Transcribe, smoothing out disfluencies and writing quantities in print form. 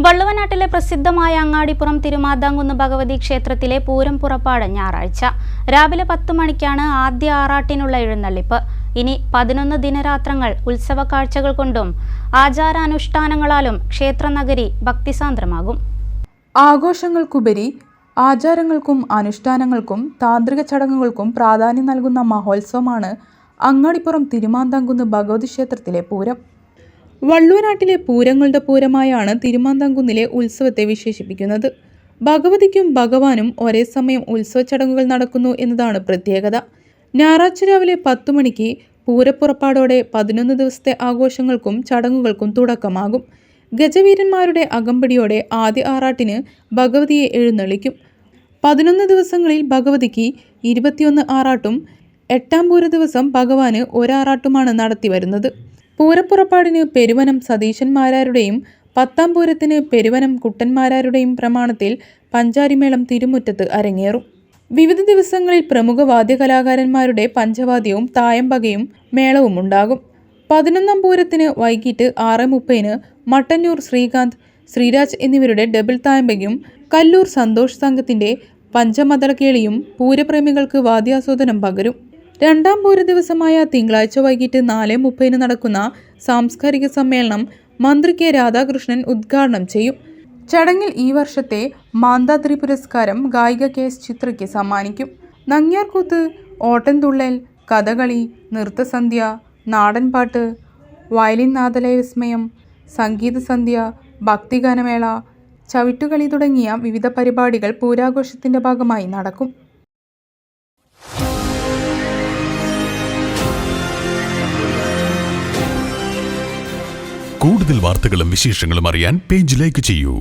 വള്ളുവനാട്ടിലെ പ്രസിദ്ധമായ അങ്ങാടിപ്പുറം തിരുമാന്താംകുന്ന് ഭഗവതി ക്ഷേത്രത്തിലെ പൂരം പുറപ്പാട് ഞായറാഴ്ച രാവിലെ 10 മണിക്കാണ് ആദ്യ ആറാട്ടിനുള്ള എഴുന്നള്ളിപ്പ്. ഇനി 11 ദിനരാത്രങ്ങൾ ഉത്സവ കാഴ്ചകൾ കൊണ്ടും ആചാരാനുഷ്ഠാനങ്ങളാലും ക്ഷേത്രനഗരി ഭക്തിസാന്ദ്രമാകും. ആഘോഷങ്ങൾക്കുപരി ആചാരങ്ങൾക്കും അനുഷ്ഠാനങ്ങൾക്കും താന്ത്രിക ചടങ്ങുകൾക്കും പ്രാധാന്യം നൽകുന്ന മഹോത്സവമാണ് അങ്ങാടിപ്പുറം തിരുമാന്താംകുന്ന് ഭഗവതി ക്ഷേത്രത്തിലെ പൂരം. വള്ളുവനാട്ടിലെ പൂരങ്ങളുടെ പൂരമായാണ് തിരുമാന്താംകുന്നിലെ ഉത്സവത്തെ വിശേഷിപ്പിക്കുന്നത്. ഭഗവതിക്കും ഭഗവാനും ഒരേ സമയം ഉത്സവ ചടങ്ങുകൾ നടക്കുന്നു എന്നതാണ് പ്രത്യേകത. ഞായറാഴ്ച രാവിലെ 10 മണിക്ക് പൂരപ്പുറപ്പാടോടെ 11 ദിവസത്തെ ആഘോഷങ്ങൾക്കും ചടങ്ങുകൾക്കും തുടക്കമാകും. ഗജവീരന്മാരുടെ അകമ്പടിയോടെ ആദ്യ ആറാട്ടിന് ഭഗവതിയെ എഴുന്നള്ളിക്കും. 11 ദിവസങ്ങളിൽ ഭഗവതിക്ക് 21 ആറാട്ടും 8ാം പൂര ദിവസം ഭഗവാന് ഒരാറാട്ടുമാണ് നടത്തിവരുന്നത്. പൂരപ്പുറപ്പാടിന് പെരുവനം സതീശന്മാരാരുടെയും 10ാം പൂരത്തിന് പെരുവനം കുട്ടന്മാരാരുടെയും പ്രമാണത്തിൽ പഞ്ചാരിമേളം തിരുമുറ്റത്ത് അരങ്ങേറും. വിവിധ ദിവസങ്ങളിൽ പ്രമുഖ വാദ്യകലാകാരന്മാരുടെ പഞ്ചവാദ്യവും തായമ്പകയും മേളവും ഉണ്ടാകും. 11ാം പൂരത്തിന് വൈകിട്ട് 6:30 മട്ടന്നൂർ ശ്രീകാന്ത്, ശ്രീരാജ് എന്നിവരുടെ ഡബിൾ തായമ്പകയും കല്ലൂർ സന്തോഷ് സംഘത്തിന്റെ പഞ്ചമദളക്കേളിയും പൂരപ്രേമികൾക്ക് വാദ്യാസ്വാദനം പകരും. 2ാം പൂര ദിവസമായ തിങ്കളാഴ്ച വൈകിട്ട് 4:30 നടക്കുന്ന സാംസ്കാരിക സമ്മേളനം മന്ത്രി കെ രാധാകൃഷ്ണൻ ഉദ്ഘാടനം ചെയ്യും. ചടങ്ങിൽ ഈ വർഷത്തെ മാന്ധാദ്രി പുരസ്കാരം ഗായിക KS ചിത്രയ്ക്ക് സമ്മാനിക്കും. നങ്ങ്യാർകൂത്ത്, ഓട്ടൻതുള്ളൽ, കഥകളി, നൃത്തസന്ധ്യ, നാടൻപാട്ട്, വയലിൻ നാദലയ വിസ്മയം, സംഗീതസന്ധ്യ, ഭക്തിഗാനമേള, ചവിട്ടുകളി തുടങ്ങിയ വിവിധ പരിപാടികൾ പൂരാഘോഷത്തിന്റെ ഭാഗമായി നടക്കും. കൂടുതൽ വാർത്തകളും വിശേഷങ്ങളും അറിയാൻ പേജ് ലൈക്ക് ചെയ്യൂ.